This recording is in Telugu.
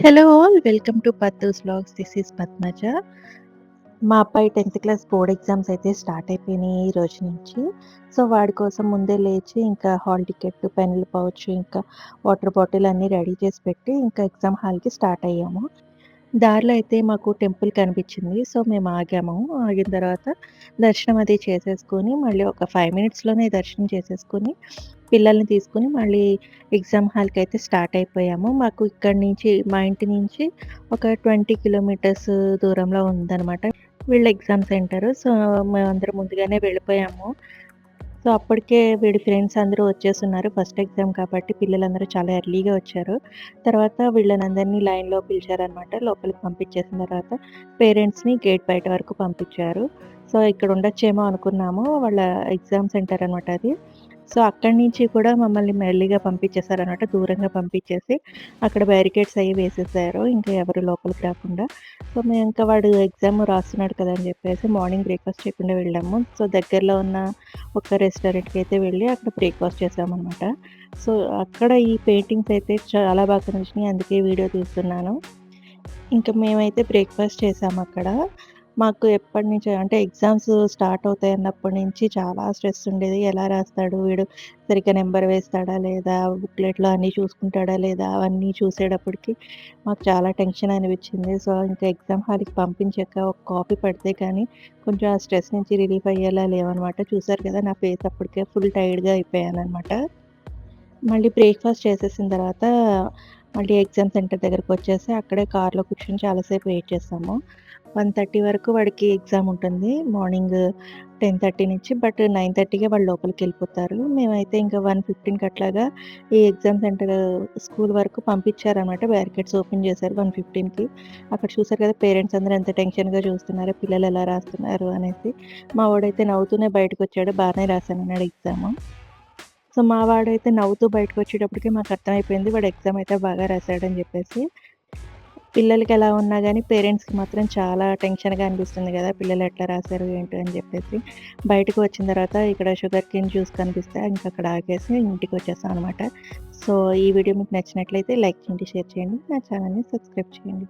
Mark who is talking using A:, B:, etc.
A: Hello all. Welcome to Pattus vlogs. This is Padmaja. మా అబ్బాయి 10థ్ క్లాస్ బోర్డ్ ఎగ్జామ్స్ అయితే స్టార్ట్ అయిపోయినాయి ఈ రోజు నుంచి. సో, వాడి కోసం ముందే లేచి ఇంకా హాల్ టికెట్, పెన్నుల పౌచ్, ఇంకా వాటర్ బాటిల్ అన్నీ రెడీ చేసి పెట్టి ఇంకా ఎగ్జామ్ హాల్‌కి స్టార్ట్ అయ్యాము. దారిలో అయితే మాకు టెంపుల్ కనిపించింది. సో, మేము ఆగాము. ఆగిన తర్వాత దర్శనం అది చేసేసుకొని, మళ్ళీ ఒక 5 మినిట్స్‌లోనే దర్శనం చేసేసుకొని, పిల్లల్ని తీసుకొని మళ్ళీ ఎగ్జామ్ హాల్‌కైతే స్టార్ట్ అయిపోయాము. మాకు ఇక్కడి నుంచి మా ఇంటి నుంచి ఒక 20 కిలోమీటర్స్ దూరంలో ఉందనమాట వీళ్ళ ఎగ్జామ్ సెంటరు. సో, మేమందరం ముందుగానే వెళ్ళిపోయాము. సో, అప్పటికే వీడి ఫ్రెండ్స్ అందరూ వచ్చేసున్నారు. ఫస్ట్ ఎగ్జామ్ కాబట్టి పిల్లలందరూ చాలా ఎర్లీగా వచ్చారు. తర్వాత వీళ్ళనందరినీ లైన్‌లో పిలిచారనమాట. లోపలికి పంపించేసిన తర్వాత పేరెంట్స్‌ని గేట్ బయట వరకు పంపించారు. సో, ఇక్కడ ఉండొచ్చేమో అనుకున్నాము. వాళ్ళ ఎగ్జామ్ సెంటర్ అనమాట అది. సో, అక్కడి నుంచి కూడా మమ్మల్ని మెల్లిగా పంపించేసారనమాట. దూరంగా పంపించేసి అక్కడ బ్యారికేడ్స్ అయ్యి వేసేసారు. ఇంకా ఎవరు లోపలికి రాకుండా. సో, మేము ఇంకా వాడు ఎగ్జామ్ రాస్తున్నాడు కదా అని చెప్పేసి మార్నింగ్ బ్రేక్‌ఫాస్ట్ చేయకుండా వెళ్ళాము. సో, దగ్గరలో ఉన్న ఒక రెస్టారెంట్‌కైతే వెళ్ళి అక్కడ బ్రేక్‌ఫాస్ట్ చేశామనమాట. సో, అక్కడ ఈ పెయింటింగ్స్ అయితే చాలా బాగా నచ్చినాయి. అందుకే వీడియో తీస్తున్నాను. ఇంక మేమైతే బ్రేక్‌ఫాస్ట్ చేశామక్కడ. మాకు ఎప్పటినుంచో అంటే ఎగ్జామ్స్ స్టార్ట్ అవుతాయన్నప్పటి నుంచి చాలా స్ట్రెస్ ఉండేది. ఎలా రాస్తాడు వీడు? సరిగ్గా నంబర్ వేస్తాడా లేదా? బుక్‌లెట్‌లో అన్నీ చూసుకుంటాడా లేదా? అవన్నీ చూసేటప్పటికి మాకు చాలా టెన్షన్ అనిపించింది. సో, ఇంకా ఎగ్జామ్ హాల్‌కి పంపించాక ఒక కాఫీ పడితే కానీ కొంచెం ఆ స్ట్రెస్ నుంచి రిలీఫ్ అయ్యేలా లేవనమాట. చూసారు కదా! నా ఫేస్ అప్పటికే ఫుల్ టైర్డ్‌గా అయిపోయాననమాట. మళ్ళీ బ్రేక్‌ఫాస్ట్ చేసేసిన తర్వాత, మళ్ళీ ఎగ్జామ్ సెంటర్ దగ్గరకొచ్చేసి, అక్కడే కార్‌లో కూర్చొని చాలాసేపు వెయిట్ చేసాము. 1:30 వరకు వాడికి ఎగ్జామ్ ఉంటుంది. మార్నింగ్ 10:30 నుంచి. బట్ 9:30కే వాళ్ళు లోపలికెళ్ళిపోతారు. మేమైతే ఇంకా 1:15కి అట్లాగా ఈ ఎగ్జామ్ సెంటర్ స్కూల్ వరకు పంపించారనమాట. బ్యారికేడ్స్ ఓపెన్ చేశారు 1:15కి. అక్కడ చూసారు కదా! పేరెంట్స్ అందరూ ఎంత టెన్షన్‌గా చూస్తున్నారో పిల్లలు ఎలా రాస్తున్నారు అనేసి. మా వోడైతే నవ్వుతూనే బయటకొచ్చాడు. బానే రాశానన్నాడు ఎగ్జాము. సో, మా వాడైతే నవ్వుతూ బయటకొచ్చేటప్పటికి మాకర్థమైపోయింది వాడు ఎగ్జామ్ అయితే బాగా రాసాడని జెప్పేసి. పిల్లలకెలా ఉన్నా గానీ పేరెంట్స్‌కి మాత్రం చాలా టెన్షన్‌గా అనిపిస్తుంది గదా! పిల్లలు ఎట్లా రాసారు ఏంటి అని జెప్పేసి. బయటకు వచ్చిన తర్వాత ఇక్కడ షుగర్ కేన్ జ్యూస్ కనిపిస్తే ఇంకక్కడ ఆగేసి ఇంటికొచ్చేసామనమాట. సో, ఈ వీడియో మీకు నచ్చినట్లయితే లైక్ చేయండి, షేర్ చేయండి. నా ఛానెల్‌ని సబ్స్క్రైబ్ చేయండి.